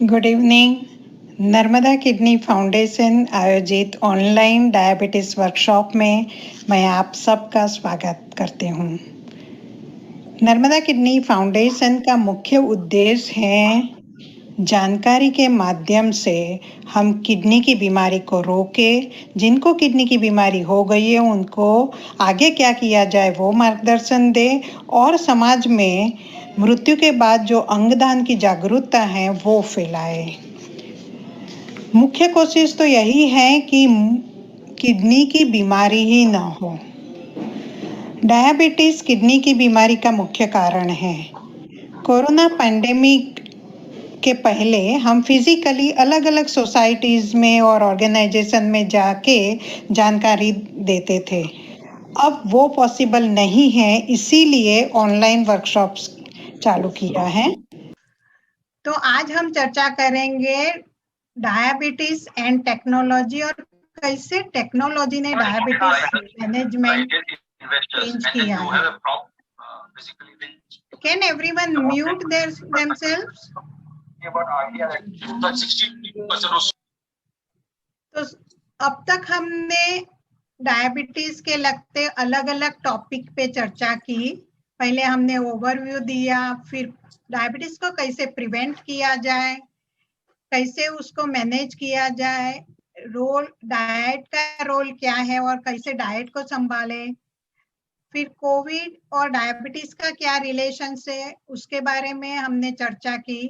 Good evening. Narmada kidney foundation आयोजित online diabetes workshop में मैं आप सबका स्वागत करती हूँ। नर्मदा किडनी फाउंडेशन का मुख्य उद्देश्य है जानकारी के माध्यम से हम किडनी की बीमारी को रोकें, जिनको किडनी की बीमारी हो गई है उनको आगे क्या किया जाए वो मार्गदर्शन दें और समाज में मृत्यु के बाद जो अंगदान की जागरूकता है वो फैलाए। मुख्य कोशिश तो यही है कि किडनी की बीमारी ही ना हो। डायबिटीज किडनी की बीमारी का मुख्य कारण है। कोरोना पैंडेमिक के पहले हम फिजिकली अलग अलग सोसाइटीज में और ऑर्गेनाइजेशन में जाके जानकारी देते थे। अब वो पॉसिबल नहीं है, इसीलिए ऑनलाइन वर्कशॉप्स चालू किया है। तो आज हम चर्चा करेंगे डायबिटीज एंड टेक्नोलॉजी और कैसे टेक्नोलॉजी ने डायबिटीज मैनेजमेंट चेंज किया है। Can everyone mute themselves? तो अब तक हमने डायबिटीज के लगते अलग अलग टॉपिक पे चर्चा की। पहले हमने ओवरव्यू दिया, फिर डायबिटीज को कैसे प्रिवेंट किया जाए, कैसे उसको मैनेज किया जाए, डाइट का रोल क्या है और कैसे डाइट को संभाले, फिर कोविड और डायबिटीज का क्या रिलेशन है उसके बारे में हमने चर्चा की।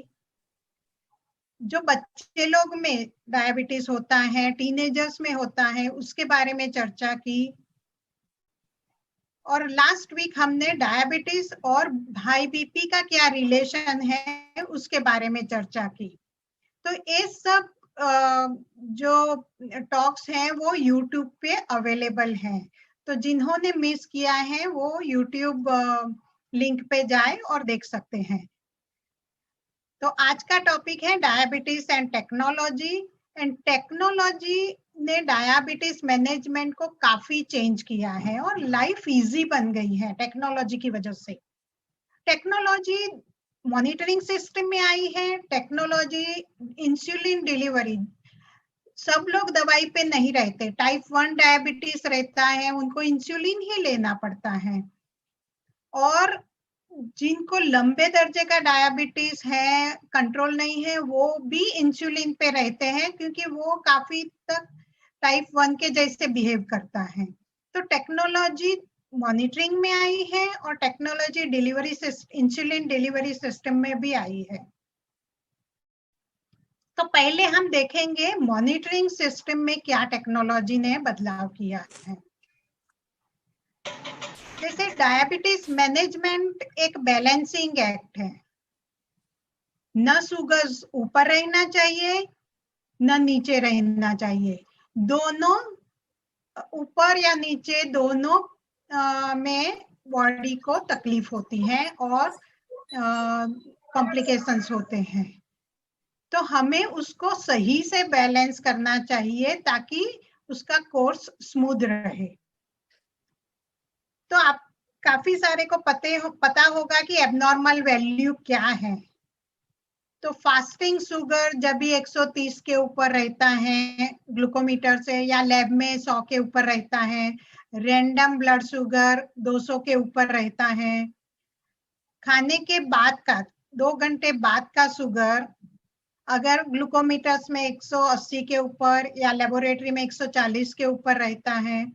जो बच्चे लोग में डायबिटीज होता है, टीनेजर्स में होता है, उसके बारे में चर्चा की। और लास्ट वीक हमने डायबिटीज और हाई बीपी का क्या रिलेशन है उसके बारे में चर्चा की। तो ये सब जो टॉक्स हैं वो यूट्यूब पे अवेलेबल हैं, तो जिन्होंने मिस किया है वो यूट्यूब लिंक पे जाए और देख सकते हैं। तो आज का टॉपिक है diabetes and technology. And technology ने डायबिटीज मैनेजमेंट को काफी चेंज किया है और लाइफ इजी बन गई है टेक्नोलॉजी की वजह से। टेक्नोलॉजी मॉनिटरिंग सिस्टम में आई है, टेक्नोलॉजी इंसुलिन डिलीवरी। सब लोग दवाई पे नहीं रहते, टाइप 1 डायबिटीज रहता है उनको इंसुलिन ही लेना पड़ता है, और जिनको लंबे दर्जे का डायबिटीज है, कंट्रोल नहीं है, वो भी इंसुलिन पे रहते हैं क्योंकि वो काफी तक टाइप 1 के जैसे बिहेव करता है। तो टेक्नोलॉजी मॉनिटरिंग में आई है और technology delivery insulin delivery system में भी आई है। तो पहले हम देखेंगे मॉनिटरिंग सिस्टम में क्या टेक्नोलॉजी ने बदलाव किया है। जैसे डायबिटीज मैनेजमेंट एक बैलेंसिंग एक्ट है, न शुगर ऊपर रहना चाहिए न नीचे रहना चाहिए, दोनों ऊपर या नीचे दोनों में बॉडी को तकलीफ होती है और कॉम्प्लिकेशंस होते हैं। तो हमें उसको सही से बैलेंस करना चाहिए ताकि उसका कोर्स स्मूथ रहे। तो आप काफी सारे को पता होगा कि एबनॉर्मल वैल्यू क्या है। तो फास्टिंग शुगर जब भी 130 के ऊपर रहता है ग्लूकोमीटर से, या लैब में 100 के ऊपर रहता है, रैंडम ब्लड शुगर 200 के ऊपर रहता है, खाने के बाद का 2 घंटे बाद का शुगर अगर ग्लूकोमीटर्स में 180 के ऊपर या लेबोरेटरी में 140 के ऊपर रहता है,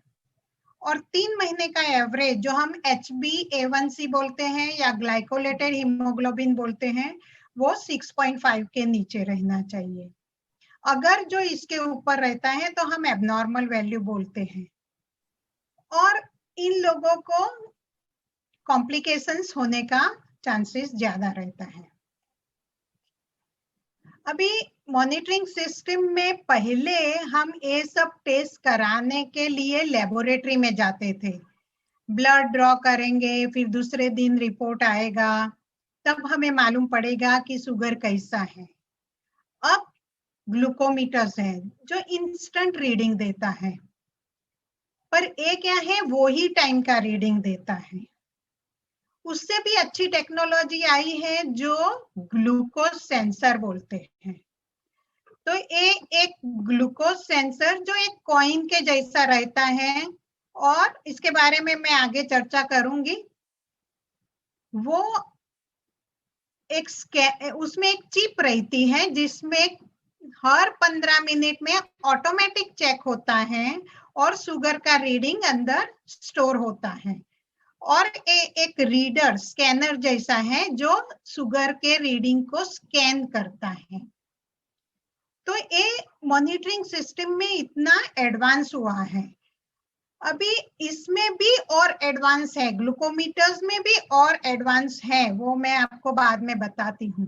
और 3 महीने का एवरेज जो हम HbA1c बोलते हैं या ग्लाइकोलेटेड हीमोग्लोबिन बोलते हैं, वो 6.5 के नीचे रहना चाहिए। अगर जो इसके ऊपर रहता है तो हम एबनॉर्मल वैल्यू बोलते हैं, और इन लोगों को कॉम्प्लिकेशंस होने का चांसेस ज्यादा रहता है। अभी मॉनिटरिंग सिस्टम में पहले हम ये सब टेस्ट कराने के लिए लेबोरेटरी में जाते थे, ब्लड ड्रॉ करेंगे, फिर दूसरे दिन रिपोर्ट आएगा, तब हमें मालूम पड़ेगा कि शुगर कैसा है। अब ग्लूकोमीटर्स है जो इंस्टेंट रीडिंग देता है, पर ये क्या है, वो ही टाइम का रीडिंग देता है। उससे भी अच्छी टेक्नोलॉजी आई है जो ग्लूकोज सेंसर बोलते हैं। तो ये एक ग्लूकोज सेंसर जो एक कॉइन के जैसा रहता है, और इसके बारे में मैं आगे चर्चा करूंगी। वो उसमें एक चिप रहती है जिसमें हर 15 मिनट में ऑटोमेटिक चेक होता है और शुगर का रीडिंग अंदर स्टोर होता है। और एक रीडर स्कैनर जैसा है जो शुगर के रीडिंग को स्कैन करता है। तो ये मॉनिटरिंग सिस्टम में इतना एडवांस हुआ है। अभी इसमें भी और एडवांस है, ग्लूकोमीटर्स में भी और एडवांस है, वो मैं आपको बाद में बताती हूँ।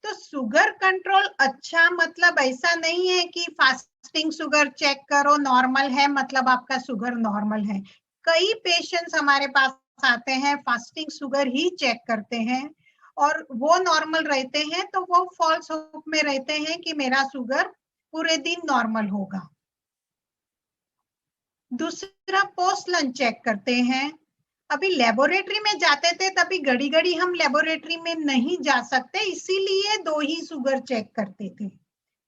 तो शुगर कंट्रोल अच्छा मतलब ऐसा नहीं है कि फास्टिंग शुगर चेक करो नॉर्मल है मतलब आपका शुगर नॉर्मल है। कई पेशेंट्स हमारे पास आते हैं फास्टिंग शुगर ही चेक करते हैं और वो नॉर्मल रहते हैं, तो वो फॉल्स होप में रहते हैं कि मेरा शुगर पूरे दिन नॉर्मल होगा। दूसरा पोस्ट लंच चेक करते हैं। अभी लेबोरेटरी में जाते थे तभी घड़ी घड़ी हम लेबोरेटरी में नहीं जा सकते, इसीलिए 2 ही शुगर चेक करते थे,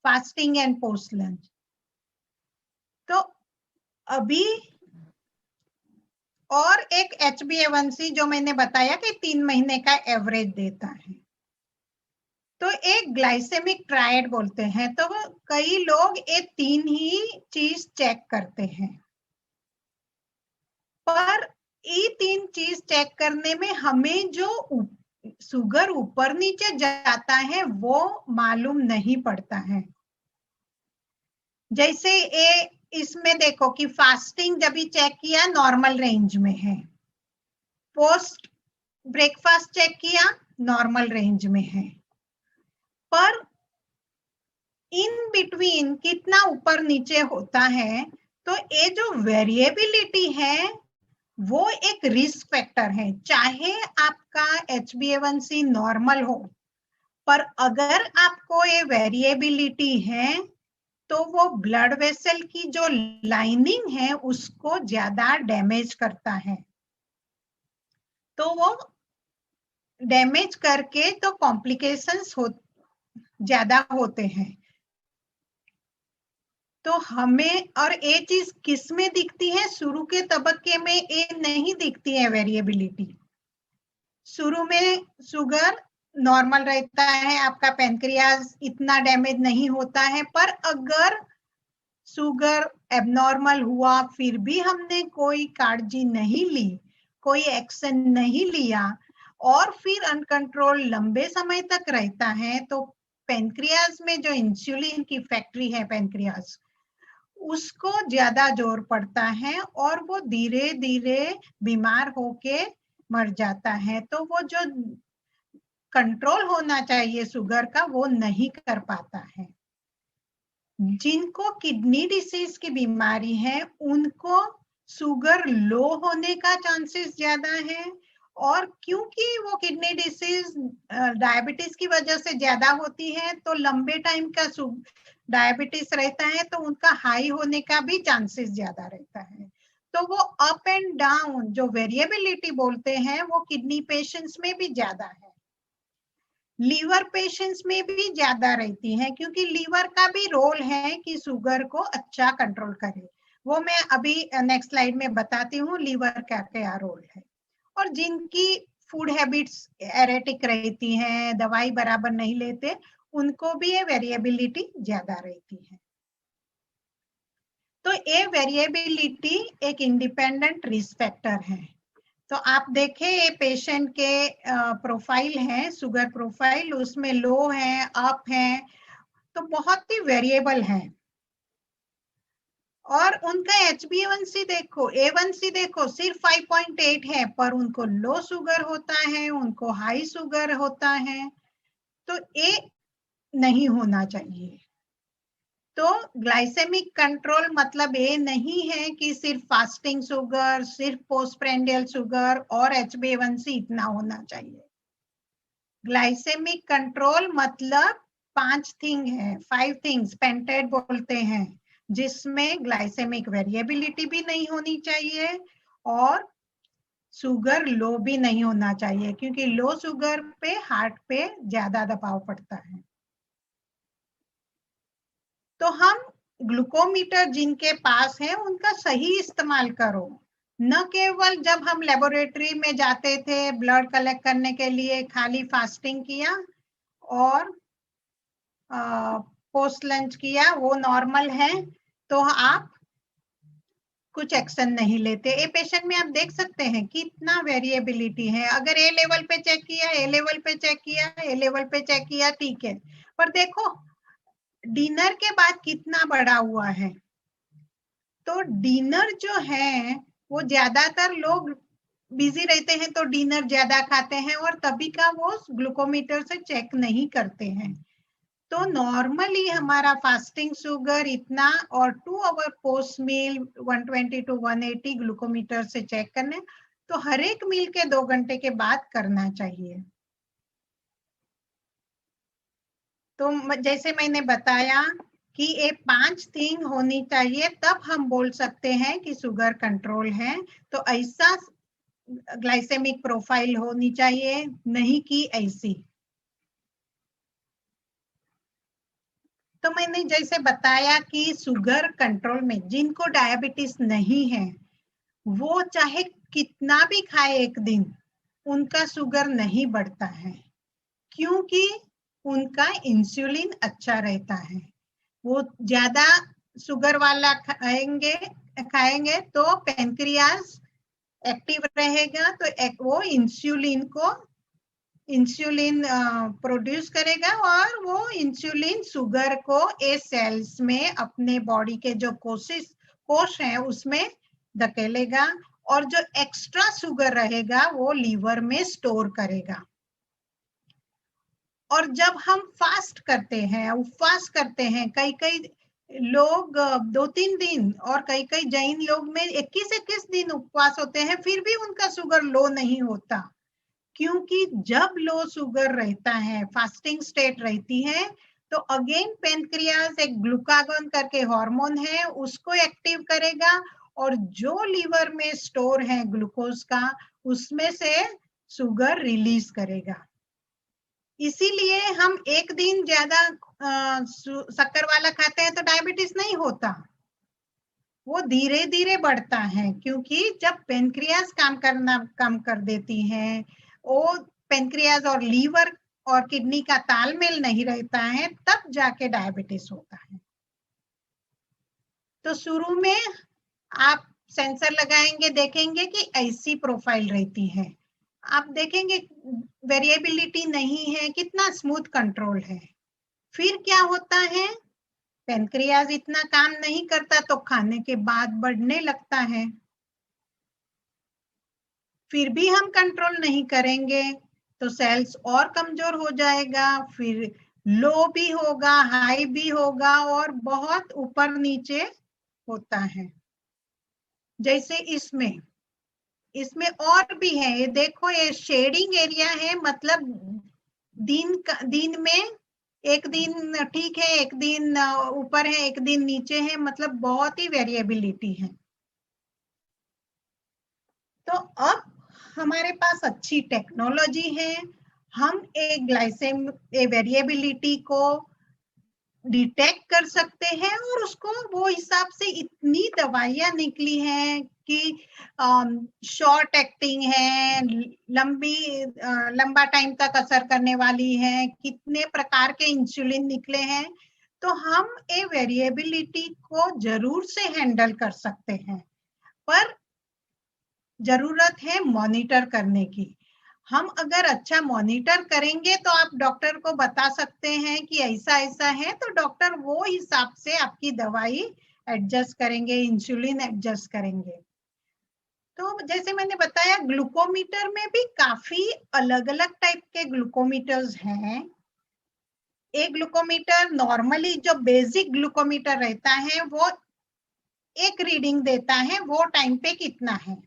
फास्टिंग एंड पोस्ट लंच। तो अभी और एक HbA1c जो मैंने बताया कि 3 महीने का एवरेज देता है। तो एक ग्लाइसेमिक ट्रायड बोलते हैं। तो कई लोग ये 3 ही चीज चेक करते हैं, पर ये 3 चीज चेक करने में हमें जो शुगर ऊपर नीचे जाता है वो मालूम नहीं पड़ता है। जैसे ये इसमें देखो कि फास्टिंग जब भी चेक किया नॉर्मल रेंज में है, पोस्ट ब्रेकफास्ट चेक किया नॉर्मल रेंज में है, पर इन बिटवीन कितना ऊपर नीचे होता है। तो ये जो वेरिएबिलिटी है वो एक रिस्क फैक्टर है। चाहे आपका HbA1c नॉर्मल हो, पर अगर आपको ये वेरिएबिलिटी है तो वो ब्लड वेसल की जो लाइनिंग है उसको ज्यादा डैमेज करता है। तो वो डैमेज करके तो कॉम्प्लिकेशंस ज्यादा होते हैं। तो हमें, और ये चीज किस में दिखती है, शुरू के तबक्के में ये नहीं दिखती है वेरिएबिलिटी। शुरू में शुगर नॉर्मल रहता है, आपका पैनक्रियाज इतना डैमेज नहीं होता है, पर अगर शुगर एबनॉर्मल हुआ फिर भी हमने कोई काळजी नहीं ली, कोई एक्शन नहीं लिया और फिर अनकंट्रोल लंबे समय तक रहता है, तो पैनक्रियाज में जो इंसुलिन की फैक्ट्री है पैनक्रियाज, उसको ज्यादा जोर पड़ता है और वो धीरे धीरे बीमार होके मर जाता है। तो वो जो कंट्रोल होना चाहिए शुगर का वो नहीं कर पाता है। जिनको किडनी डिसीज की बीमारी है उनको शुगर लो होने का चांसेस ज्यादा है, और क्योंकि वो किडनी डिसीज डायबिटीज की वजह से ज्यादा होती है तो लंबे टाइम का डायबिटीज रहता है तो उनका हाई होने का भी चांसेस ज्यादा रहता है। तो वो अप एंड डाउन जो वेरिएबिलिटी बोलते हैं वो किडनी पेशेंट्स में भी ज्यादा है, लीवर पेशेंट्स में भी ज्यादा रहती है, क्योंकि लीवर का भी रोल है कि शुगर को अच्छा कंट्रोल करे। वो मैं अभी नेक्स्ट स्लाइड में बताती हूँ लीवर का क्या रोल है। और जिनकी फूड हैबिट्स एरेटिक रहती हैं, दवाई बराबर नहीं लेते, उनको भी ये वेरिएबिलिटी ज्यादा रहती है। तो ये वेरिएबिलिटी एक इंडिपेंडेंट रिस्क फैक्टर है। तो आप देखें ये पेशेंट के प्रोफाइल है, शुगर प्रोफाइल, उसमें लो है, अप है, तो बहुत ही वेरिएबल है। और उनका HbA1c देखो, A1c देखो सिर्फ 5.8 है, पर उनको लो शुगर होता है, उनको हाई शुगर होता है। तो ये नहीं होना चाहिए। तो ग्लाइसेमिक कंट्रोल मतलब ये नहीं है कि सिर्फ फास्टिंग शुगर, सिर्फ पोस्टप्रेंडियल शुगर और HbA1c इतना होना चाहिए। ग्लाइसेमिक कंट्रोल मतलब 5 थिंग्स पेंटेड बोलते हैं, जिसमें ग्लाइसेमिक वेरिएबिलिटी भी नहीं होनी चाहिए और शुगर लो भी नहीं होना चाहिए, क्योंकि लो शुगर पे हार्ट पे ज्यादा दबाव पड़ता है। तो हम ग्लूकोमीटर जिनके पास है उनका सही इस्तेमाल करो, न केवल जब हम लेबोरेटरी में जाते थे ब्लड कलेक्ट करने के लिए खाली फास्टिंग किया और पोस्ट लंच किया, वो नॉर्मल है तो आप कुछ एक्शन नहीं लेते। ए पेशेंट में आप देख सकते हैं कितना वेरिएबिलिटी है। अगर ए लेवल पे चेक किया, ए लेवल पे चेक किया, ए लेवल पे चेक किया, ठीक है, पर देखो डिनर के बाद कितना बढ़ा हुआ है। तो डिनर जो है वो ज्यादातर लोग बिजी रहते हैं तो डिनर ज्यादा खाते हैं और तभी का वो ग्लूकोमीटर से चेक नहीं करते हैं। तो नॉर्मली हमारा फास्टिंग शुगर इतना और 2 hour post meal 120 to 180 glucometer से चेक करने, तो हर एक मील के 2 घंटे के बाद करना चाहिए। तो जैसे मैंने बताया कि ये 5 थिंग होनी चाहिए तब हम बोल सकते हैं कि शुगर कंट्रोल है। तो ऐसा ग्लाइसेमिक प्रोफाइल होनी चाहिए, नहीं कि ऐसी। तो मैंने जैसे बताया कि शुगर कंट्रोल में जिनको डायबिटीज नहीं है वो चाहे कितना भी खाए एक दिन, उनका शुगर नहीं बढ़ता है क्योंकि उनका इंसुलिन अच्छा रहता है। वो ज्यादा शुगर वाला खाएंगे तो पैनक्रियास एक्टिव रहेगा, तो वो इंसुलिन प्रोड्यूस करेगा और वो इंसुलिन शुगर को ए सेल्स में अपने बॉडी के जो कोश हैं उसमें धकेलेगा और जो एक्स्ट्रा शुगर रहेगा वो लीवर में स्टोर करेगा। और जब हम फास्ट करते हैं, उपवास करते हैं, कई कई लोग 2-3 दिन और कई कई जैन लोग में 21-21 दिन उपवास होते हैं फिर भी उनका शुगर लो नहीं होता, क्योंकि जब लो शुगर रहता है, फास्टिंग स्टेट रहती है, तो अगेन पेनक्रियास एक ग्लूकागोन करके हार्मोन है उसको एक्टिव करेगा और जो लीवर में स्टोर है ग्लूकोज का उसमें से शुगर रिलीज करेगा। इसीलिए हम एक दिन ज्यादा शक्कर वाला खाते हैं तो डायबिटीज नहीं होता, वो धीरे धीरे बढ़ता है क्योंकि जब पेनक्रियास काम करना कम कर देती है, वो पेनक्रियास और लीवर और किडनी का तालमेल नहीं रहता है, तब जाके डायबिटीज होता है। तो शुरू में आप सेंसर लगाएंगे, देखेंगे कि ऐसी प्रोफाइल रहती है, आप देखेंगे वेरिएबिलिटी नहीं है, कितना स्मूथ कंट्रोल है। फिर क्या होता है, पेनक्रियास इतना काम नहीं करता तो खाने के बाद बढ़ने लगता है, फिर भी हम कंट्रोल नहीं करेंगे तो सेल्स और कमजोर हो जाएगा, फिर लो भी होगा, हाई भी होगा और बहुत ऊपर नीचे होता है। जैसे इसमें और भी है, ये देखो ये शेडिंग एरिया है, मतलब दिन में एक दिन ठीक है, एक दिन ऊपर है, एक दिन नीचे है, मतलब बहुत ही वेरिएबिलिटी है। तो अब हमारे पास अच्छी टेक्नोलॉजी है, हम एक वेरिएबिलिटी को डिटेक्ट कर सकते हैं और उसको वो हिसाब से इतनी दवाइयां निकली हैं कि शॉर्ट एक्टिंग है, लंबा टाइम तक असर करने वाली है, कितने प्रकार के इंसुलिन निकले हैं, तो हम ये वेरिएबिलिटी को जरूर से हैंडल कर सकते हैं, पर जरूरत है मॉनिटर करने की। हम अगर अच्छा मॉनिटर करेंगे तो आप डॉक्टर को बता सकते हैं कि ऐसा ऐसा है, तो डॉक्टर वो हिसाब से आपकी दवाई एडजस्ट करेंगे, इंसुलिन एडजस्ट करेंगे। तो जैसे मैंने बताया ग्लूकोमीटर में भी काफी अलग अलग टाइप के ग्लूकोमीटर्स हैं। एक ग्लूकोमीटर नॉर्मली जो बेसिक ग्लूकोमीटर रहता है वो एक रीडिंग देता है वो टाइम पे कितना है।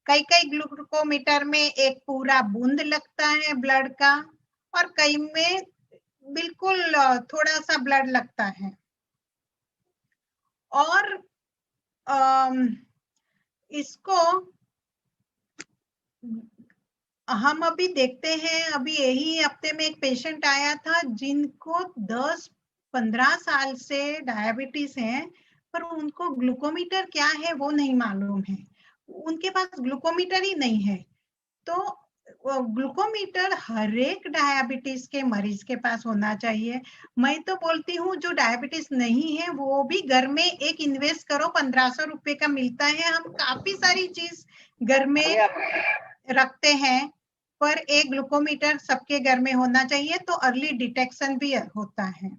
कई कई ग्लूकोमीटर में एक पूरा बूंद लगता है ब्लड का और कई में बिल्कुल थोड़ा सा ब्लड लगता है। और इसको हम अभी देखते हैं, अभी यही हफ्ते में एक पेशेंट आया था जिनको 10 15 साल से डायबिटीज है, पर उनको ग्लूकोमीटर क्या है वो नहीं मालूम है, उनके पास ग्लूकोमीटर ही नहीं है। तो ग्लूकोमीटर हर एक डायबिटीज के मरीज के पास होना चाहिए। मैं तो बोलती हूँ जो डायबिटीज नहीं है वो भी घर में एक इन्वेस्ट करो, 1500 रुपए का मिलता है, हम काफी सारी चीज घर में रखते हैं, पर एक ग्लूकोमीटर सबके घर में होना चाहिए, तो अर्ली डिटेक्शन भी होता है।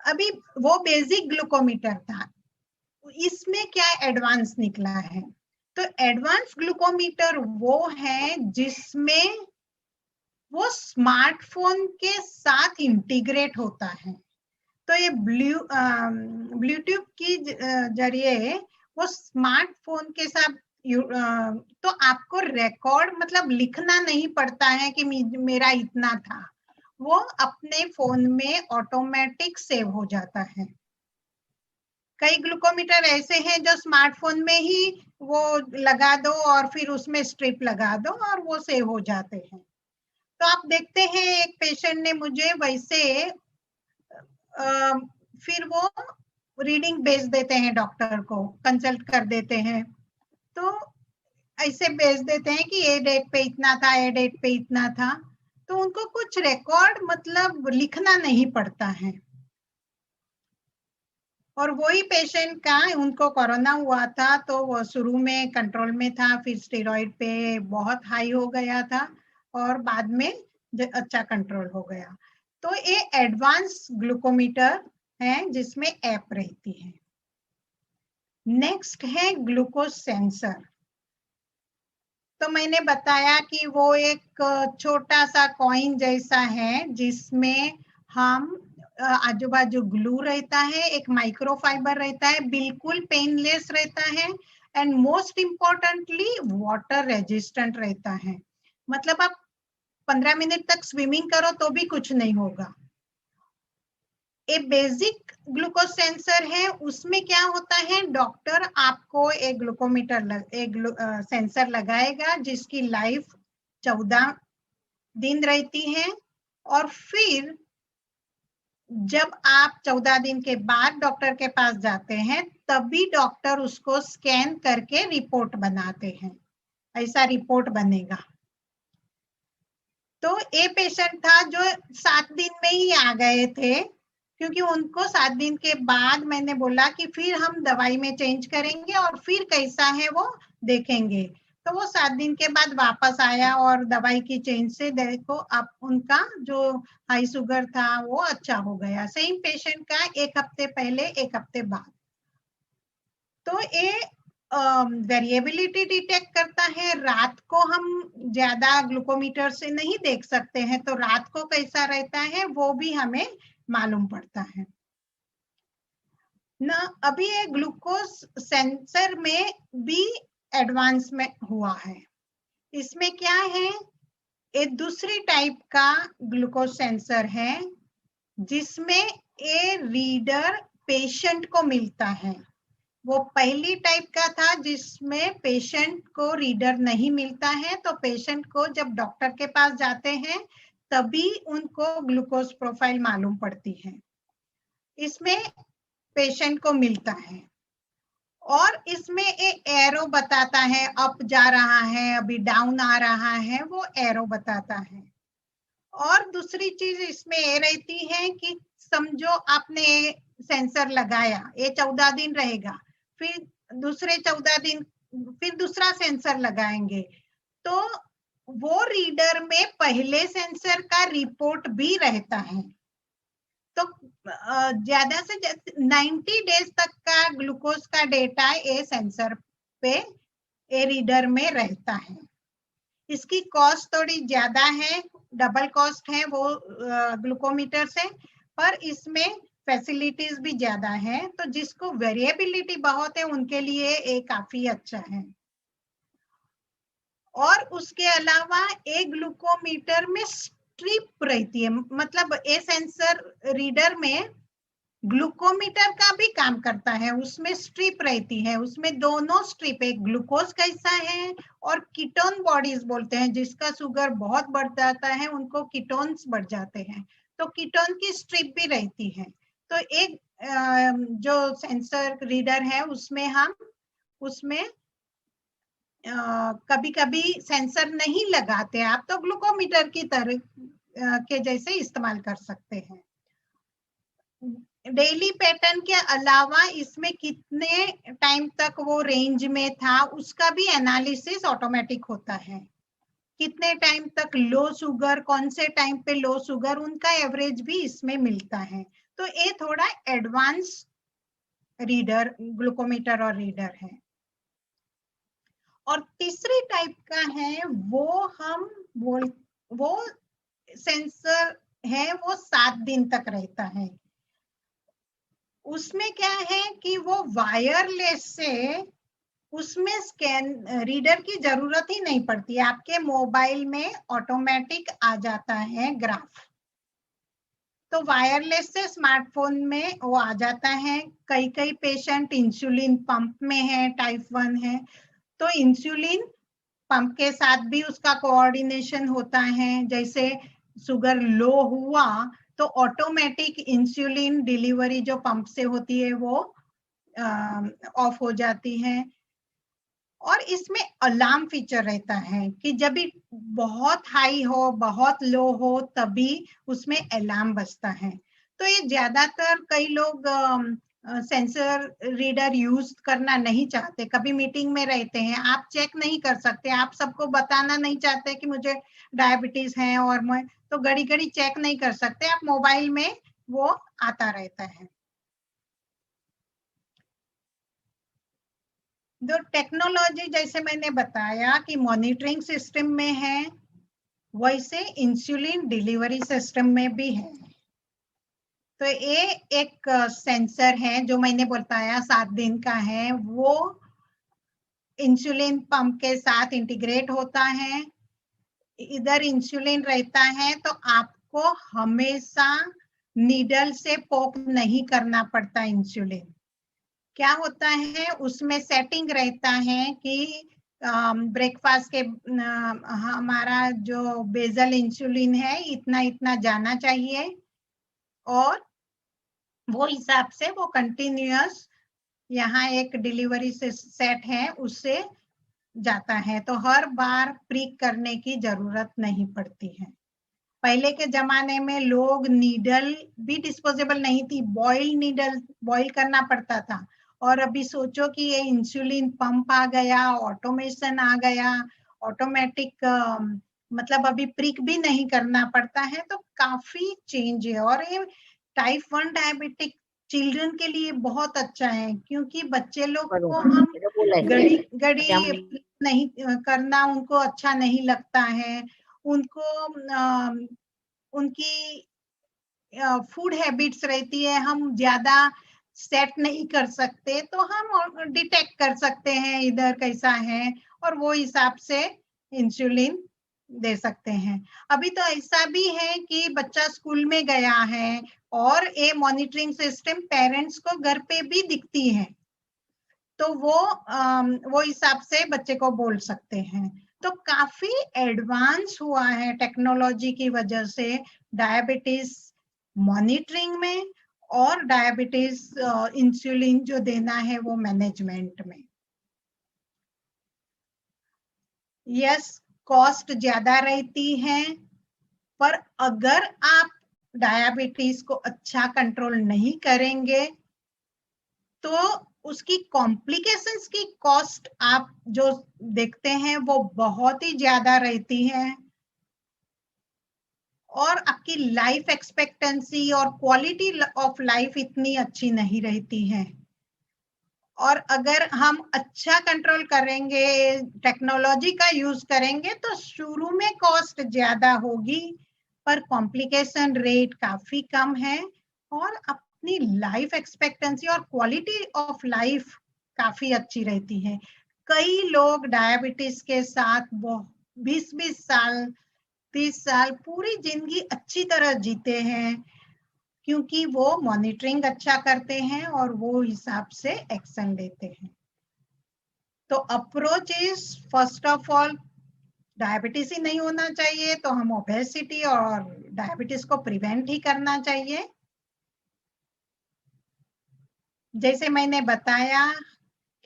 अभी वो बेसिक ग्लूकोमीटर था, इसमें क्या एडवांस निकला है? तो एडवांस ग्लूकोमीटर वो है जिसमें वो स्मार्टफोन के साथ इंटीग्रेट होता है। तो ये ब्लूटूथ की जरिए वो स्मार्टफोन के साथ तो आपको रिकॉर्ड मतलब लिखना नहीं पड़ता है कि मेरा इतना था, वो अपने फोन में ऑटोमेटिक सेव हो जाता है। कई ग्लूकोमीटर ऐसे हैं जो स्मार्टफोन में ही वो लगा दो और फिर उसमें स्ट्रिप लगा दो और वो सेव हो जाते हैं। तो आप देखते हैं एक पेशेंट ने मुझे वैसे फिर वो रीडिंग भेज देते हैं, डॉक्टर को कंसल्ट कर देते हैं, तो ऐसे भेज देते हैं कि ये डेट पे इतना था, ये डेट पे इतना था, तो उनको कुछ रिकॉर्ड मतलब लिखना नहीं पड़ता है। और वही पेशेंट का उनको कोरोना हुआ था, तो वो शुरू में कंट्रोल में था, फिर स्टेरॉइड पे बहुत हाई हो गया था और बाद में अच्छा कंट्रोल हो गया। तो ये एडवांस ग्लूकोमीटर है जिसमें ऐप रहती है। नेक्स्ट है ग्लूकोज सेंसर। तो मैंने बताया कि वो एक छोटा सा कॉइन जैसा है जिसमें हम आजू बाजू ग्लू रहता है, एक माइक्रोफाइबर रहता है, बिल्कुल पेनलेस रहता है, and most importantly water resistant रहता है। मतलब आप 15 मिनट तक स्विमिंग करो तो भी कुछ नहीं होगा। एक बेसिक ग्लूकोज सेंसर है, उसमें क्या होता है, डॉक्टर आपको एक ग्लूकोमीटर सेंसर लगाएगा जिसकी लाइफ 14 दिन रहती है, और फिर जब आप 14 दिन के बाद डॉक्टर के पास जाते हैं तभी डॉक्टर उसको स्कैन करके रिपोर्ट बनाते हैं, ऐसा रिपोर्ट बनेगा। तो ये पेशेंट था जो 7 दिन में ही आ गए थे, क्योंकि उनको 7 दिन के बाद मैंने बोला कि फिर हम दवाई में चेंज करेंगे और फिर कैसा है वो देखेंगे। तो वो 7 दिन के बाद वापस आया और दवाई की चेंज से देखो अब उनका जो हाई शुगर था वो अच्छा हो गया। सेम पेशेंट का 1 हफ्ते पहले 1 हफ्ते बाद। तो ये वेरिएबिलिटी डिटेक्ट करता है। रात को हम ज्यादा ग्लूकोमीटर से नहीं देख सकते हैं, तो रात को कैसा रहता है वो भी हमें मालूम पड़ता है ना। अभी ये ग्लूकोज सेंसर में भी एडवांसमेंट हुआ है। इसमें क्या है, एक दूसरी टाइप का ग्लूकोज सेंसर है जिसमें ए रीडर पेशेंट को मिलता है। वो पहली टाइप का था जिसमें पेशेंट को रीडर नहीं मिलता है, तो पेशेंट को जब डॉक्टर के पास जाते हैं तभी उनको ग्लूकोज प्रोफाइल मालूम पड़ती है। इसमें पेशेंट को मिलता है और इसमें एक एरो बताता है, अप जा रहा है, अभी डाउन आ रहा है, वो एरो बताता है। और दूसरी चीज इसमें ये रहती है कि समझो आपने सेंसर लगाया, ये 14 दिन रहेगा, फिर दूसरे 14 दिन फिर दूसरा सेंसर लगाएंगे, तो वो रीडर में पहले सेंसर का रिपोर्ट भी रहता है। तो ज्यादा से 90 डेज तक का ग्लूकोज का डेटा ए सेंसर पे ए रीडर में रहता है। इसकी कॉस्ट थोड़ी ज्यादा है, डबल कॉस्ट है वो ग्लूकोमीटर से, पर इसमें फैसिलिटीज भी ज्यादा है, तो जिसको वेरिएबिलिटी बहुत है उनके लिए ये काफी अच्छा है। और उसके अलावा एक ग्लूकोमीटर में स्ट्रिप रहती है, मतलब ए सेंसर रीडर में ग्लूकोमीटर का भी काम करता है, उसमें स्ट्रिप रहती है, उसमें दोनों स्ट्रिप, एक ग्लूकोज कैसा है और कीटोन बॉडीज बोलते हैं, जिसका शुगर बहुत बढ़ जाता है उनको कीटोन्स बढ़ जाते हैं, तो कीटोन की स्ट्रिप भी रहती है। तो एक जो सेंसर रीडर है उसमें कभी कभी सेंसर नहीं लगाते आप, तो ग्लूकोमीटर की तरह के जैसे इस्तेमाल कर सकते हैं। डेली पैटर्न के अलावा इसमें कितने टाइम तक वो रेंज में था उसका भी एनालिसिस ऑटोमेटिक होता है। कितने टाइम तक लो शुगर, कौन से टाइम पे लो शुगर, उनका एवरेज भी इसमें मिलता है। तो ये थोड़ा एडवांस रीडर, ग्लूकोमीटर और रीडर है। और तीसरी टाइप का है वो सेंसर है, वो 7 दिन तक रहता है। उसमें क्या है कि वो वायरलेस से उसमें स्कैन रीडर की जरूरत ही नहीं पड़ती, आपके मोबाइल में ऑटोमेटिक आ जाता है ग्राफ। तो वायरलेस से स्मार्टफोन में वो आ जाता है। कई पेशेंट इंसुलिन पंप में है, टाइप 1 है, तो इंसुलिन पंप के साथ भी उसका कोऑर्डिनेशन होता है। जैसे शुगर लो हुआ तो ऑटोमेटिक इंसुलिन डिलीवरी जो पंप से होती है वो ऑफ हो जाती है। और इसमें अलार्म फीचर रहता है कि जब भी बहुत हाई हो, बहुत लो हो, तभी उसमें अलार्म बजता है। तो ये ज्यादातर कई लोग सेंसर रीडर यूज करना नहीं चाहते, कभी मीटिंग में रहते हैं, आप चेक नहीं कर सकते, आप सबको बताना नहीं चाहते कि मुझे डायबिटीज है, और मैं तो घड़ी घड़ी चेक नहीं कर सकते, आप मोबाइल में वो आता रहता है। जो टेक्नोलॉजी जैसे मैंने बताया कि मॉनिटरिंग सिस्टम में है, वैसे इंसुलिन डिलीवरी सिस्टम में भी है। तो ये एक सेंसर है जो मैंने बताया 7 दिन का है, वो इंसुलिन पंप के साथ इंटीग्रेट होता है। इधर इंसुलिन रहता है तो आपको हमेशा नीडल से पोक नहीं करना पड़ता। इंसुलिन क्या होता है, उसमें सेटिंग रहता है कि ब्रेकफास्ट के हमारा जो बेसल इंसुलिन है इतना इतना जाना चाहिए, और वो हिसाब से वो कंटिन्यूअस यहाँ एक डिलीवरी से सेट है उससे जाता है। तो हर बार प्रिक करने की जरूरत नहीं पड़ती है। पहले के जमाने में लोग नीडल भी डिस्पोजेबल नहीं थी, बॉयल नीडल बॉयल करना पड़ता था। और अभी सोचो कि ये इंसुलिन पंप आ गया, ऑटोमेशन आ गया, ऑटोमेटिक मतलब अभी प्रिक भी नहीं करना पड़ता है। तो काफी चेंज है, और ये टाइप 1 डायबिटिक चिल्ड्रन के लिए बहुत अच्छा है, क्योंकि बच्चे लोग को हम घड़ी घड़ी नहीं करना उनको अच्छा नहीं लगता है। उनको उनकी फूड हैबिट्स रहती है, हम ज्यादा सेट नहीं कर सकते, तो हम डिटेक्ट कर सकते हैं इधर कैसा है, और वो हिसाब से इंसुलिन दे सकते हैं। अभी तो ऐसा भी है कि बच्चा स्कूल में गया है और ये मॉनिटरिंग सिस्टम पेरेंट्स को घर पे भी दिखती है, तो वो हिसाब से बच्चे को बोल सकते हैं। तो काफी एडवांस हुआ है टेक्नोलॉजी की वजह से डायबिटीज मॉनिटरिंग में, और डायबिटीज इंसुलिन जो देना है वो मैनेजमेंट में। यस, कॉस्ट ज्यादा रहती है, पर अगर आप डायबिटीज को अच्छा कंट्रोल नहीं करेंगे तो उसकी कॉम्प्लिकेशंस की कॉस्ट आप जो देखते हैं वो बहुत ही ज्यादा रहती है, और आपकी लाइफ एक्सपेक्टेंसी और क्वालिटी ऑफ लाइफ इतनी अच्छी नहीं रहती है। और अगर हम अच्छा कंट्रोल करेंगे, टेक्नोलॉजी का यूज करेंगे, तो शुरू में कॉस्ट ज्यादा होगी पर कॉम्प्लिकेशन रेट काफी कम है, और अपनी लाइफ एक्सपेक्टेंसी और क्वालिटी ऑफ लाइफ काफी अच्छी रहती है। कई लोग डायबिटीज के साथ 20-20 साल, 30 साल पूरी जिंदगी अच्छी तरह जीते हैं, क्योंकि वो मॉनिटरिंग अच्छा करते हैं और वो हिसाब से एक्शन लेते हैं। तो approach is first of all diabetes ही नहीं होना चाहिए, तो हम ओबेसिटी और डायबिटीज को प्रिवेंट ही करना चाहिए। जैसे मैंने बताया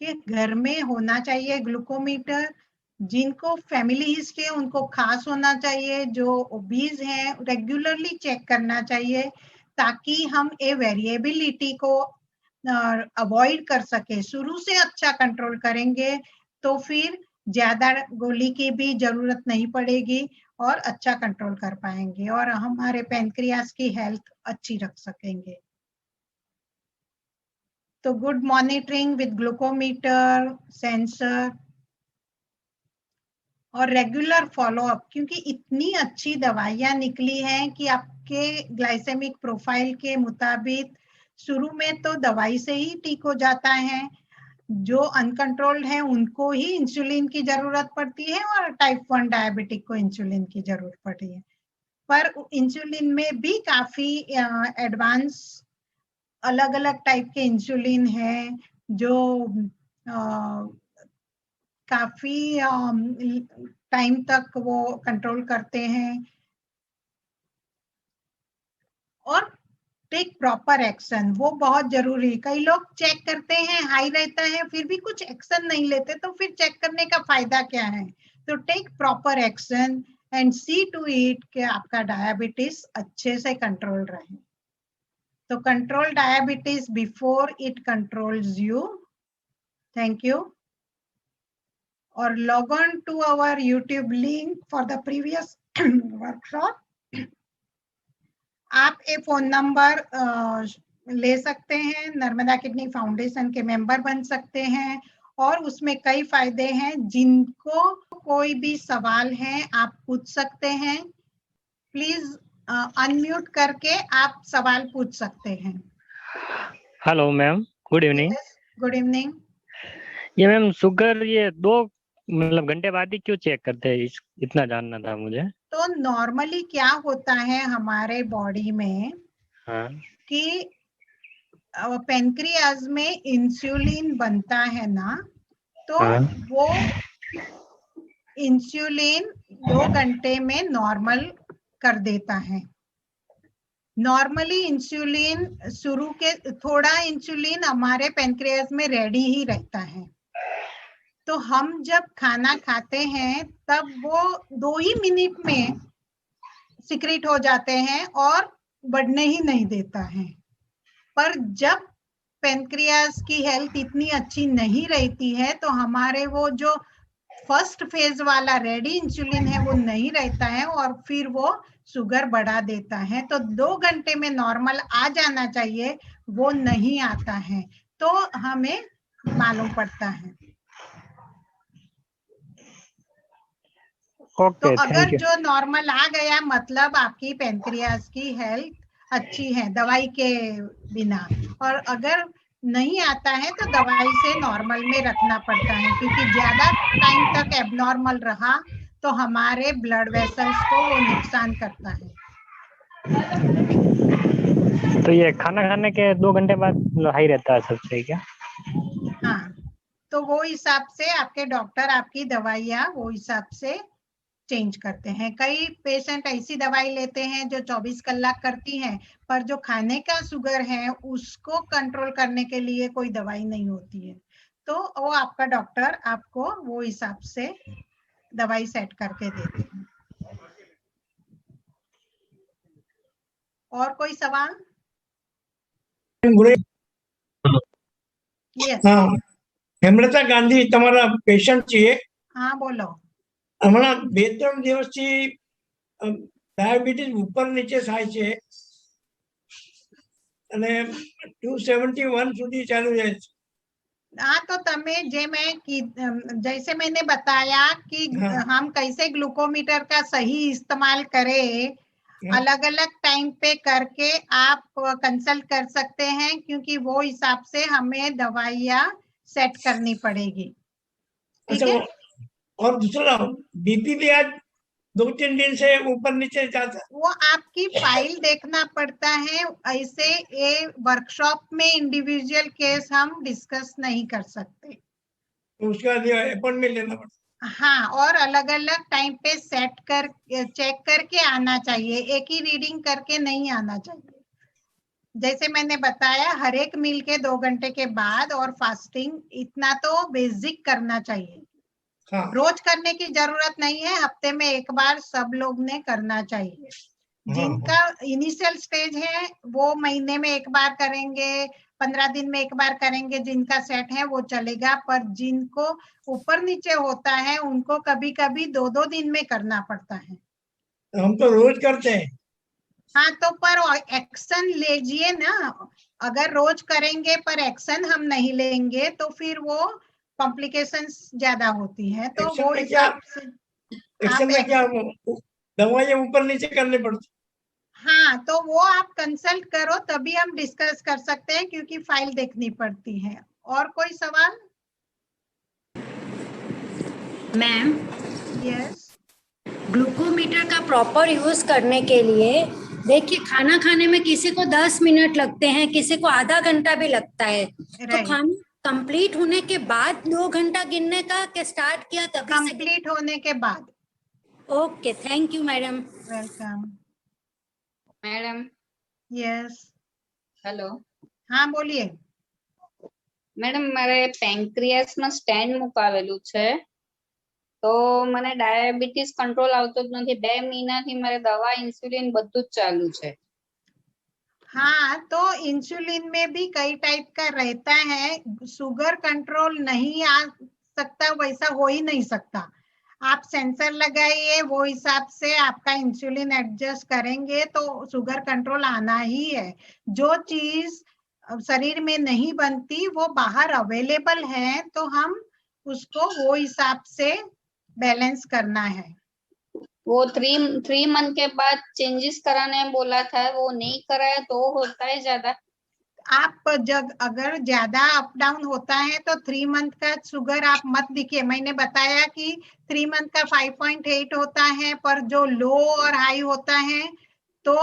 कि घर में होना चाहिए ग्लूकोमीटर। जिनको फैमिली हिस्ट्री है उनको खास होना चाहिए, जो ओबीज हैं रेगुलरली चेक करना चाहिए, ताकि हम ए वेरिएबिलिटी को अवॉइड कर सके। शुरू से अच्छा कंट्रोल करेंगे तो फिर ज्यादा गोली की भी जरूरत नहीं पड़ेगी और अच्छा कंट्रोल कर पाएंगे और हमारे पैनक्रियास की हेल्थ अच्छी रख सकेंगे। तो good monitoring with glucometer sensor और रेगुलर फॉलोअप, क्योंकि इतनी अच्छी दवाइयां निकली हैं कि आपके ग्लाइसेमिक प्रोफाइल के मुताबिक शुरू में तो दवाई से ही ठीक हो जाता है। जो अनकंट्रोल्ड है उनको ही इंसुलिन की जरूरत पड़ती है और टाइप 1 डायबिटिक को इंसुलिन की जरूरत पड़ती है। पर इंसुलिन में भी काफी एडवांस अलग अलग टाइप के इंसुलिन हैं जो काफी टाइम तक वो कंट्रोल करते हैं। और टेक प्रॉपर एक्शन, वो बहुत जरूरी है। कई लोग चेक करते हैं हाई रहता है फिर भी कुछ एक्शन नहीं लेते, तो फिर चेक करने का फायदा क्या है। तो take proper action and see to it कि आपका डायबिटीज अच्छे से कंट्रोल रहे। तो control diabetes before it controls you. Thank you. और log on to our YouTube link for the previous workshop. आप एक फोन नंबर ले सकते हैं, नर्मदा किडनी फाउंडेशन के मेंबर बन सकते हैं और उसमें कई फायदे हैं। जिनको कोई भी सवाल है आप पूछ सकते हैं। प्लीज अनम्यूट करके आप सवाल पूछ सकते हैं। Hello ma'am, good evening. Good evening. ये मैम शुगर ये 2 मतलब घंटे बाद ही क्यों चेक करते हैं, इतना जानना था मुझे। तो नॉर्मली क्या होता है हमारे बॉडी में हाँ। कि पेनक्रियाज में इंसुलिन बनता है ना, तो हाँ। वो इंसुलिन 2 घंटे में नॉर्मल कर देता है। नॉर्मली इंसुलिन शुरू के थोड़ा इंसुलिन हमारे पेनक्रियाज में रेडी ही रहता है। तो हम जब खाना खाते हैं तब वो 2 ही मिनट में सिक्रेट हो जाते हैं और बढ़ने ही नहीं देता है। पर जब पेनक्रियास की हेल्थ इतनी अच्छी नहीं रहती है तो हमारे वो जो फर्स्ट फेज वाला रेडी इंसुलिन है वो नहीं रहता है और फिर वो शुगर बढ़ा देता है। तो 2 घंटे में नॉर्मल आ जाना चाहिए, वो नहीं आता है, तो हमें मालूम पड़ता है। तो अगर जो नॉर्मल आ गया मतलब आपकी पेनक्रियास की हेल्थ अच्छी है दवाई के बिना। और अगर नहीं आता है तो दवाई से नॉर्मल में रखना पड़ता है, क्योंकि ज्यादा टाइम तक एबनॉर्मल रहा तो हमारे ब्लड वेसल्स को वो नुकसान करता है। तो ये खाना खाने के 2 घंटे बाद हाई रहता है सबसे क्या? हाँ, तो वो हिसाब से आपके डॉक्टर आपकी दवाइयाँ वो हिसाब से चेंज करते हैं। कई पेशेंट ऐसी दवाई लेते हैं जो 24 कलाक करती हैं, पर जो खाने का शुगर है उसको कंट्रोल करने के लिए कोई दवाई नहीं होती है। तो वो आपका डॉक्टर आपको वो हिसाब से दवाई सेट करके देते हैं। और कोई सवाल? यस। हाँ, हेमलता गांधी તમારા પેશન્ટ છીએ। हाँ बोलो। હમણાં 2-3 દિવસથી ડાયાબિટીસ ઉપર નીચે થાય છે અને 271 સુધી ચાલુ જાય છે। हाँ, तो तमें जैसे मैंने बताया कि हाँ। हम कैसे ग्लूकोमीटर का सही इस्तेमाल करें, हाँ। अलग अलग टाइम पे करके आप कंसल्ट कर सकते हैं, क्योंकि वो हिसाब से हमें दवाइयाँ सेट करनी पड़ेगी। ठीक अच्छा, है। और दूसरा बीपी भी आज 2-3 दिन से ऊपर नीचे जाता है। वो आपकी फाइल देखना पड़ता है, ऐसे ये वर्कशॉप में इंडिविजुअल केस हम डिस्कस नहीं कर सकते। तो उसके बाद अपॉइंटमेंट लेना पड़ता हाँ, और अलग अलग टाइम पे सेट कर चेक करके आना चाहिए, एक ही रीडिंग करके नहीं आना चाहिए। जैसे मैंने बताया, हर एक मील के 2 घंटे के बाद और फास्टिंग, इतना तो बेसिक करना चाहिए। हाँ रोज करने की जरूरत नहीं है, हफ्ते में एक बार सब लोग ने करना चाहिए। जिनका इनिशियल स्टेज है वो महीने में एक बार करेंगे, 15 दिन में एक बार करेंगे, जिनका सेट है वो चलेगा। पर जिनको ऊपर नीचे होता है उनको कभी कभी 2-2 दिन में करना पड़ता है। हम तो रोज करते हैं। हाँ, तो पर एक्शन लीजिए ना। अगर रोज करेंगे पर एक्शन हम नहीं लेंगे तो फिर वो कॉम्प्लिकेशंस ज्यादा होती हैं। तो एक्शन वो में क्या, हिसाब से एक्शन में क्या दवाइयाँ ऊपर नीचे करनी पड़ती? हाँ, तो वो आप कंसल्ट करो तभी हम डिस्कस कर सकते हैं, क्योंकि फाइल देखनी पड़ती है। और कोई सवाल? Ma'am, yes. ग्लूकोमीटर का प्रॉपर यूज करने के लिए देखिए, खाना खाने में किसी को 10 मिनट लगते हैं, किसी को आधा घंटा भी लगता है। तो राइट, खाना कंप्लीट होने के बाद 2 घंटा गिनने का के स्टार्ट किया तभी से? कंप्लीट होने के बाद। Okay, thank you madam. Welcome. Madam, yes. Hello हाँ, बोलिए। मैडम, મારે પેન્ક્રિયાસમાં સ્ટેન્ડ મુકાવેલું છે, તો મને ડાયાબિટીસ કંટ્રોલ આવતો જ નથી। 2 મહિનાથી મારે દવા, ઇન્સ્યુલિન બધું જ ચાલુ છે। हाँ, तो इंसुलिन में भी कई टाइप का रहता है। शुगर कंट्रोल नहीं आ सकता, वैसा हो ही नहीं सकता। आप सेंसर लगाइए, वो हिसाब से आपका इंसुलिन एडजस्ट करेंगे तो शुगर कंट्रोल आना ही है। जो चीज शरीर में नहीं बनती वो बाहर अवेलेबल है, तो हम उसको वो हिसाब से बैलेंस करना है। वो 3 मंथ के बाद चेंजेस कराने बोला था, वो नहीं कराया तो होता है ज्यादा? आप जब अगर ज्यादा अप डाउन होता है तो 3 मंथ का शुगर आप मत दिखिए। मैंने बताया कि 3 मंथ का 5.8 होता है, पर जो लो और हाई होता है तो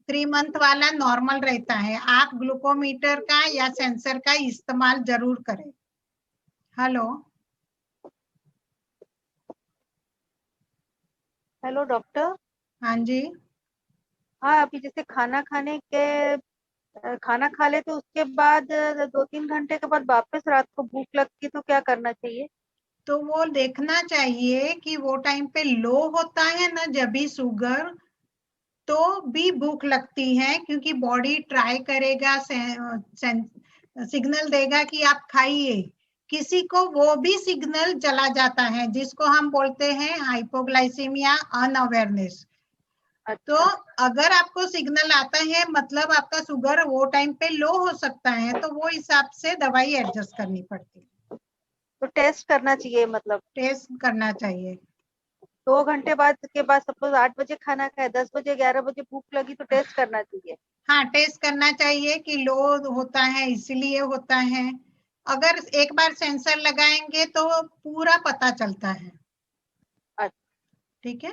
3 मंथ वाला नॉर्मल रहता है। आप ग्लूकोमीटर का या सेंसर का इस्तेमाल जरूर करें। हेलो। Hello doctor. हाँ जी। हाँ, अभी जैसे खाना खा ले तो उसके बाद 2-3 घंटे के बाद वापस रात को भूख लगती तो क्या करना चाहिए? तो वो देखना चाहिए कि वो टाइम पे लो होता है ना जब भी शुगर, तो भी भूख लगती है, क्योंकि बॉडी ट्राई करेगा, सिग्नल देगा कि आप खाइए। किसी को वो भी सिग्नल चला जाता है, जिसको हम बोलते हैं हाइपोग्लाइसीमिया अनअवेयरनेस। तो अगर आपको सिग्नल आता है मतलब आपका शुगर वो टाइम पे लो हो सकता है, तो वो हिसाब से दवाई एडजस्ट करनी पड़ती है। तो टेस्ट करना चाहिए, मतलब टेस्ट करना चाहिए। 2 घंटे बाद के बाद सपोज 8 बजे खाना खाए, 10 बजे 11 बजे भूख लगी तो टेस्ट करना चाहिए। हाँ, टेस्ट करना चाहिए कि लो होता है इसलिए होता है। अगर एक बार सेंसर लगाएंगे तो पूरा पता चलता है। अच्छा। ठीक है।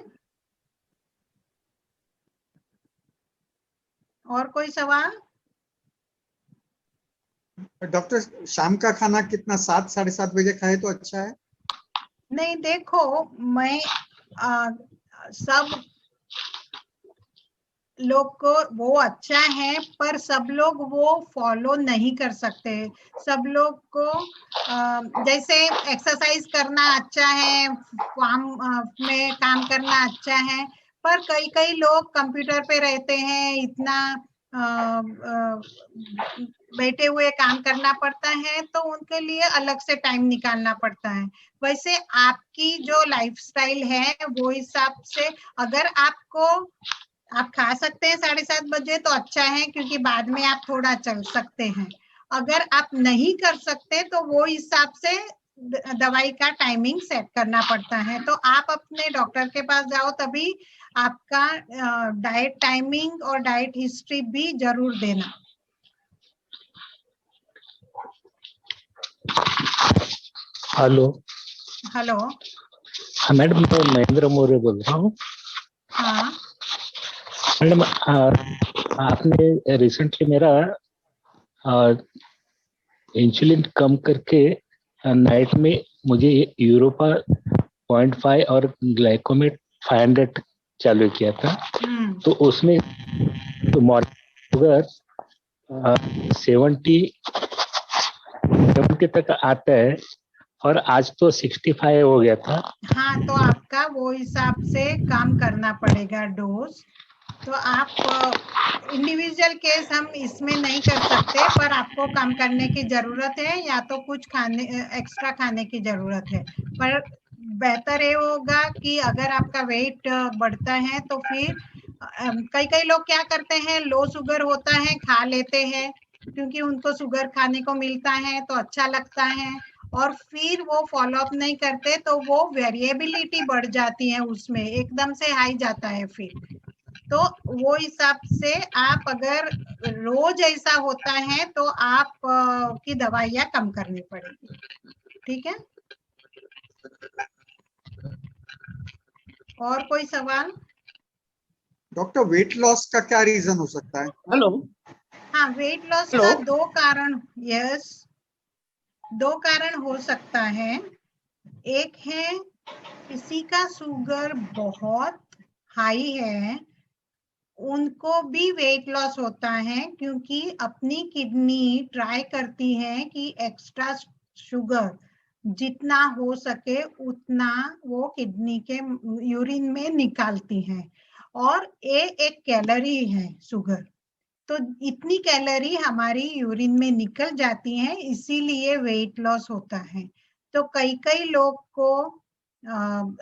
और कोई सवाल? डॉक्टर, शाम का खाना कितना 7-7:30 बजे खाए तो अच्छा है? नहीं, देखो, मैं सब लोग को वो अच्छा है, पर सब लोग वो फॉलो नहीं कर सकते। सब लोग को जैसे एक्सरसाइज करना अच्छा है, फार्म में काम करना अच्छा है, पर कई लोग कंप्यूटर पे रहते हैं, इतना बैठे हुए काम करना पड़ता है, तो उनके लिए अलग से टाइम निकालना पड़ता है। वैसे आपकी जो लाइफस्टाइल है वो हिसाब से अगर आप खा सकते हैं 7:30 बजे तो अच्छा है, क्योंकि बाद में आप थोड़ा चल सकते हैं। अगर आप नहीं कर सकते तो वो हिसाब से दवाई का टाइमिंग सेट करना पड़ता है। तो आप अपने डॉक्टर के पास जाओ, तभी आपका डाइट टाइमिंग और डाइट हिस्ट्री भी जरूर देना। हेलो। हेलो। हाँ मैडम, मैं महेंद्र मौर्य बोल रहा हूँ। हाँ मैडम, आपने रिसेंटली मेरा इंसुलिन कम करके नाइट में मुझे यूरोपा 0.5 और ग्लाइकोमेट 500 चालू किया था। तो उसमें तो मॉर्निंग शुगर 70 तक आता है और आज तो 65 हो गया था। हाँ, तो आपका वो हिसाब से काम करना पड़ेगा डोज। तो आप इंडिविजुअल केस हम इसमें नहीं कर सकते, पर आपको कम करने की जरूरत है या तो कुछ खाने एक्स्ट्रा खाने की जरूरत है। पर बेहतर ये होगा कि अगर आपका वेट बढ़ता है तो फिर कई लोग क्या करते हैं, लो शुगर होता है खा लेते हैं क्योंकि उनको शुगर खाने को मिलता है तो अच्छा लगता है, और फिर वो फॉलो अप नहीं करते तो वो वेरिएबिलिटी बढ़ जाती है, उसमें एकदम से हाई जाता है फिर। तो वो हिसाब से आप अगर रोज ऐसा होता है तो आप की दवाइयां कम करनी पड़ेगी। ठीक है, और कोई सवाल? डॉक्टर, वेट लॉस का क्या रीजन हो सकता है? हेलो। हाँ, वेट लॉस का दो कारण, यस, दो कारण हो सकता है। एक है किसी का शुगर बहुत हाई है, उनको भी वेट लॉस होता है क्योंकि अपनी किडनी ट्राई करती है कि एक्स्ट्रा शुगर जितना हो सके उतना वो किडनी के यूरिन में निकालती है, और ये एक कैलोरी है शुगर। तो इतनी कैलोरी हमारी यूरिन में निकल जाती है, इसीलिए वेट लॉस होता है। तो कई लोग को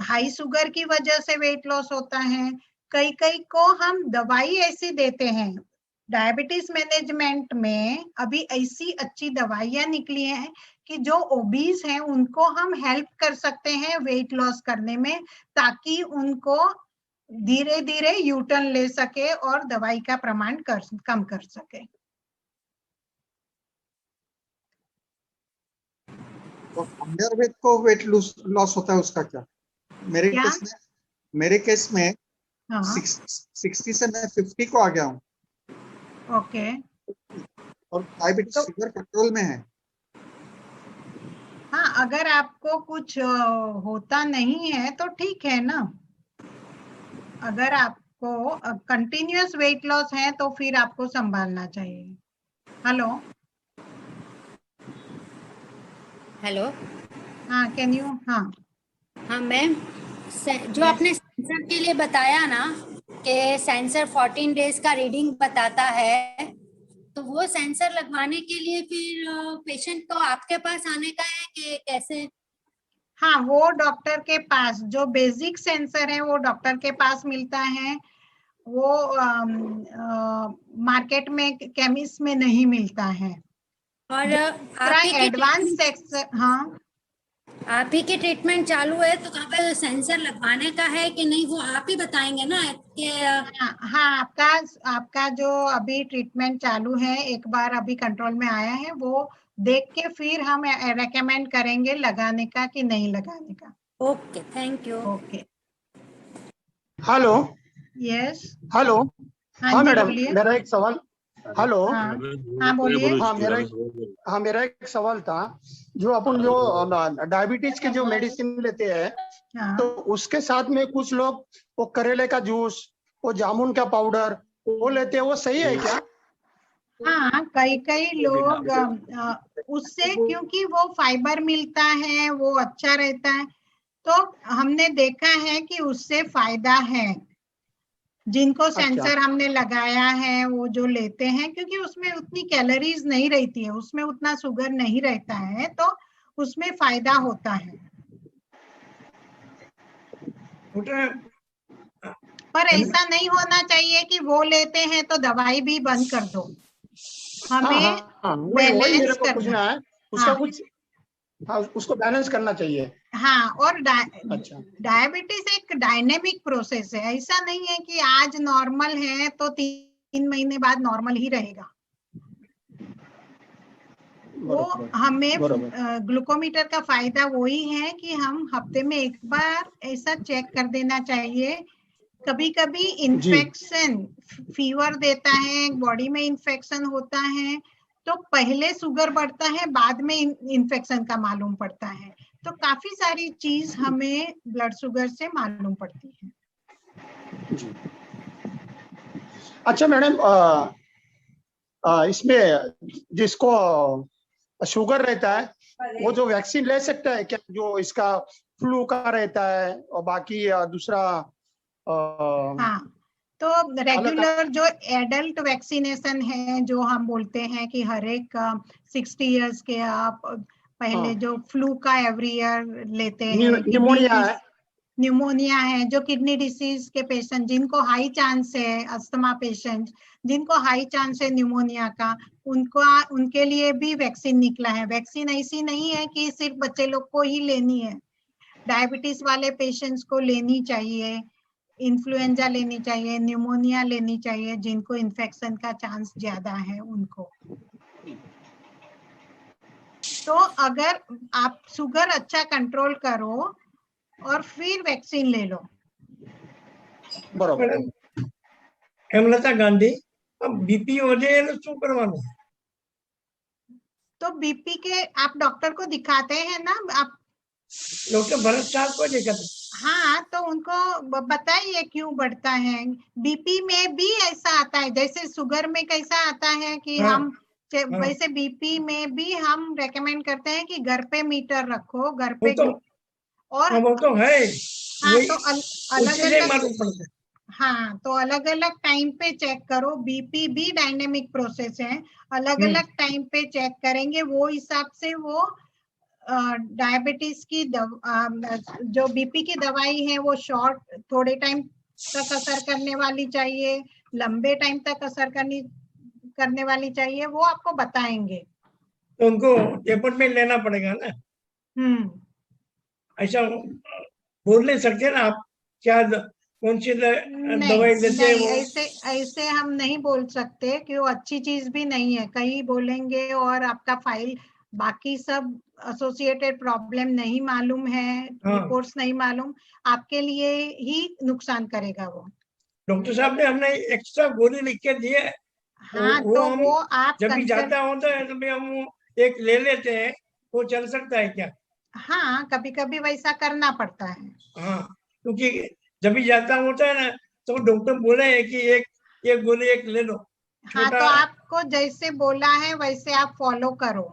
हाई शुगर की वजह से वेट लॉस होता है, कई को हम दवाई ऐसी देते हैं। डायबिटीज मैनेजमेंट में अभी ऐसी अच्छी दवाइयां निकली हैं कि जो ओबीज हैं उनको हम हेल्प कर सकते हैं वेट लॉस करने में, ताकि उनको धीरे धीरे यूटर्न ले सके और दवाई का प्रमाण कम कर सके। तो अंडरवेट को वेट लॉस होता है, उसका क्या? मेरे केस में हाँ, 60 से मैं 50 को आ गया हूँ। ओके, और डायबिटीज शुगर कंट्रोल में है। हाँ, अगर आपको कुछ होता नहीं है तो ठीक है ना। अगर आपको कंटिन्यूअस वेट लॉस है तो फिर आपको संभालना चाहिए। हेलो हेलो, हाँ, कैन यू? हाँ मैम, जो आपने सेंसर के लिए बताया ना कि सेंसर 14 डेज का रीडिंग बताता है, तो वो सेंसर लगवाने के लिए फिर पेशेंट को आपके पास आने का है कि कैसे? हाँ, वो डॉक्टर के पास, जो बेसिक सेंसर है वो डॉक्टर के पास मिलता है, वो मार्केट में केमिस्ट में नहीं मिलता है। और आप ही एडवांस सेक्शन, हाँ, आप ही की ट्रीटमेंट चालू है तो कहाँ पे सेंसर लगवाने का है कि नहीं, वो आप ही बताएंगे ना कि हाँ, आपका जो अभी ट्रीटमेंट चालू है, एक बार अभी कंट्रोल में आया है, वो देख के फिर हम रेकमेंड करेंगे लगाने का कि नहीं लगाने का। Okay, thank you. Okay, hello. Yes, hello. हाँ जी, मैडम, बोलिए। मेरा एक सवाल। हेलो। हाँ, बोलिए। हाँ, मेरा एक सवाल था। जो अपन जो डायबिटीज के जो मेडिसिन लेते हैं, तो उसके साथ में कुछ लोग वो करेले का जूस, वो जामुन का पाउडर वो लेते हैं, वो सही है क्या? हाँ, कई लोग उससे, क्योंकि वो फाइबर मिलता है, वो अच्छा रहता है, तो हमने देखा है कि उससे फायदा है। जिनको सेंसर हमने लगाया है वो जो लेते हैं, क्योंकि उसमें उतनी कैलोरीज नहीं रहती है, उसमें उतना शुगर नहीं रहता है, तो उसमें फायदा होता है। पर ऐसा नहीं होना चाहिए कि वो लेते हैं तो दवाई भी बंद कर दो। हमें बैलेंस करना है, उसका कुछ, हाँ, उसको बैलेंस करना चाहिए। हाँ, और डायबिटीज एक डायनेमिक प्रोसेस है, ऐसा नहीं है कि आज नॉर्मल है तो 3 महीने बाद नॉर्मल ही रहेगा। वो हमें ग्लूकोमीटर का फायदा वही है कि हम हफ्ते में एक बार ऐसा चेक कर देना चाहिए। कभी कभी इन्फेक्शन, फीवर देता है, बॉडी में इन्फेक्शन होता है, तो पहले शुगर बढ़ता है, बाद में इन्फेक्शन का मालूम पड़ता है। तो काफी सारी चीज हमें ब्लड शुगर से मालूम पड़ती है। जी। अच्छा मैडम, इसमें जिसको शुगर रहता है वो जो वैक्सीन ले सकता है क्या, जो इसका फ्लू का रहता है और बाकी दूसरा? हाँ, तो रेगुलर जो एडल्ट वैक्सीनेशन है, जो हम बोलते हैं कि हर एक 60 इयर्स के आप पहले जो फ्लू का एवरी ईयर लेते हैं, न्यूमोनिया है, जो किडनी डिसीज के पेशेंट जिनको हाई चांस है, अस्थमा पेशेंट जिनको हाई चांस है न्यूमोनिया का, उनके लिए भी वैक्सीन निकला है। वैक्सीन ऐसी नहीं है कि सिर्फ बच्चे लोग को ही लेनी है, डायबिटीज वाले पेशेंट्स को लेनी चाहिए, इन्फ्लुएंजा लेनी चाहिए, न्यूमोनिया लेनी चाहिए, जिनको इन्फेक्शन का चांस ज्यादा है उनको। तो अगर आप शुगर अच्छा कंट्रोल करो और फिर वैक्सीन ले लो। बराबर। हेमलता गांधी, अब बीपी हो जाए तो શું કરવાનું? तो बीपी के आप डॉक्टर को दिखाते हैं ना, आप डॉक्टर भरत साहब को दिखाते? हाँ, तो उनको बताइए क्यों बढ़ता है। बीपी में भी ऐसा आता है, जैसे शुगर में कैसा आता है कि हम वैसे बीपी में भी हम रेकमेंड करते हैं कि घर पे मीटर रखो, घर पे और वो तो है। हाँ, तो अलग अलग टाइम पे चेक करो। बीपी भी डायनेमिक प्रोसेस है, अलग अलग टाइम पे चेक करेंगे, वो हिसाब से वो डायबिटीज की जो बीपी की दवाई है वो शॉर्ट थोड़े टाइम तक असर करने वाली चाहिए, लंबे टाइम तक असर करने वाली चाहिए, वो आपको बताएंगे। तो उनको अपॉइंटमेंट लेना पड़ेगा ना? ऐसा बोल नहीं सकते ना आप क्या कौन सी दवाई देते हैं? वो ऐसे हम नहीं बोल सकते कि वो अच्छी चीज भी नहीं है, कहीं बोलेंगे और आपका फाइल बाकी सब एसोसिएटेड प्रॉब्लम नहीं मालूम है, रिपोर्ट्स नहीं मालूम, आपके लिए ही नुकसान करेगा वो। डॉक्टर साहब ने हमने एक्स्ट्रा गोली लिख के दी है। हाँ, तो वो आप जब भी जाता होता है तो हम एक ले लेते हैं, वो चल सकता है क्या? हाँ, कभी कभी वैसा करना पड़ता है। हाँ, क्योंकि जब भी जाता होता है ना तो डॉक्टर बोले है कि एक गोली एक ले लो। हाँ, तो आपको जैसे बोला है वैसे आप फॉलो करो,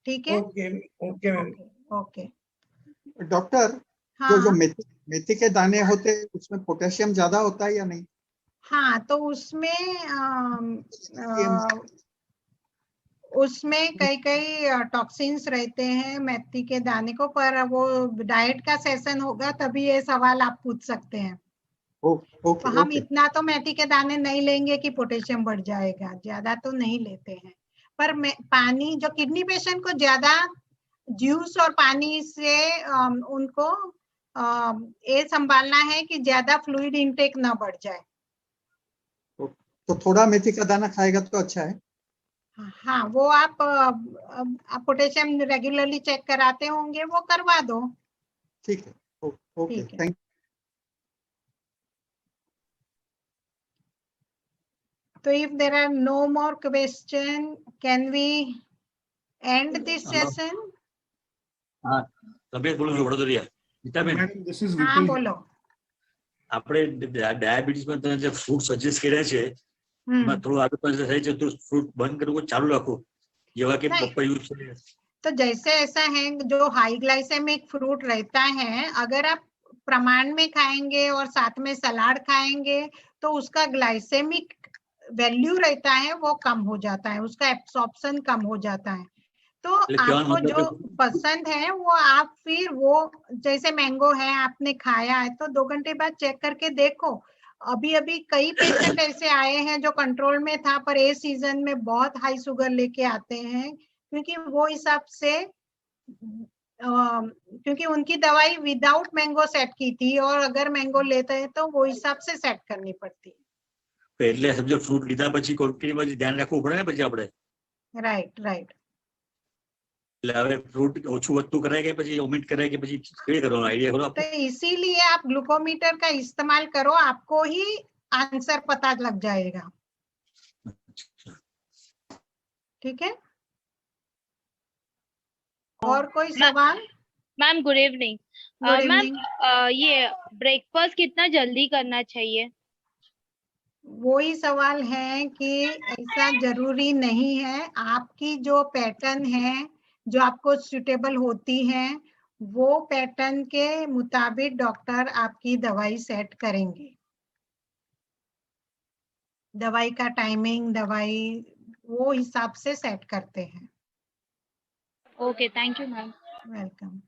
ठीक है? Okay ma'am. ओके डॉक्टर, जो मेथी के दाने होते हैं उसमें पोटेशियम ज्यादा होता है या नहीं? हाँ, तो उसमें कई टॉक्सिन्स रहते हैं मेथी के दाने को, पर वो डाइट का सेशन होगा तभी ये सवाल आप पूछ सकते हैं। तो हम इतना तो मेथी के दाने नहीं लेंगे कि पोटेशियम बढ़ जाएगा, ज्यादा तो नहीं लेते हैं। पर पानी, जो किडनी पेशेंट को ज्यादा जूस और पानी से उनको ये संभालना है कि ज्यादा फ्लूइड इनटेक ना बढ़ जाए। तो थोड़ा मेथी का दाना खाएगा तो अच्छा है। हाँ, वो आप पोटेशियम रेगुलरली चेक कराते होंगे, वो करवा दो। ठीक है, okay, thank you. So if there are no more question, can we end this session? हाँ, तबियत बोलो वडोदरिया। Madam, this is हाँ, बोलो। આપણે ડાયાબિટીસ માં તમે જે ફ્રૂટ સજેસ્ટ કર્યા છે એમાં થોડું આગળ પાછળ થાય છે તો ફ્રૂટ બંધ કરવું ચાલુ રાખો, જેવા કે પપૈયું છે। तो जैसे ऐसा है, जो हाई ग्लाइसेमिक फ्रूट रहता है, अगर आप प्रमाण में खाएंगे और साथ में सलाद खाएंगे तो उसका ग्लाइसेमिक वैल्यू रहता है वो कम हो जाता है, उसका एब्सॉर्प्शन कम हो जाता है। तो आपको जो पसंद है वो आप फिर वो, जैसे मैंगो है आपने खाया है तो 2 घंटे बाद चेक करके देखो। अभी कई पेशेंट ऐसे आए हैं जो कंट्रोल में था पर ए सीजन में बहुत हाई शुगर लेके आते हैं, क्योंकि वो हिसाब से क्योंकि उनकी दवाई विदाउट मैंगो सेट की थी और अगर मैंगो लेते हैं तो वो हिसाब से सेट करनी पड़ती है। એટલે સમજો ફ્રૂટ લીધા પછી ક્વોન્ટિટી માં ધ્યાન રાખવું પડે ને પછી આપણે। રાઈટ। એટલે હવે ફ્રૂટ ઓછું વધતું કરાય કે પછી ઓમિટ કરાય કે પછી કઈ કરવાનો આઈડિયા કરો तो इसीलिए आप ग्लूकोमीटर का इस्तेमाल करो, आपको ही आंसर पता लग जाएगा। ठीक है, और कोई सवाल? Ma'am good evening. मैम ये ब्रेकफास्ट कितना जल्दी करना चाहिए? वही सवाल है कि ऐसा जरूरी नहीं है, आपकी जो पैटर्न है जो आपको सुटेबल होती है वो पैटर्न के मुताबिक डॉक्टर आपकी दवाई सेट करेंगे। दवाई का टाइमिंग, दवाई वो हिसाब से सेट करते हैं। Okay, thank you ma'am. Welcome.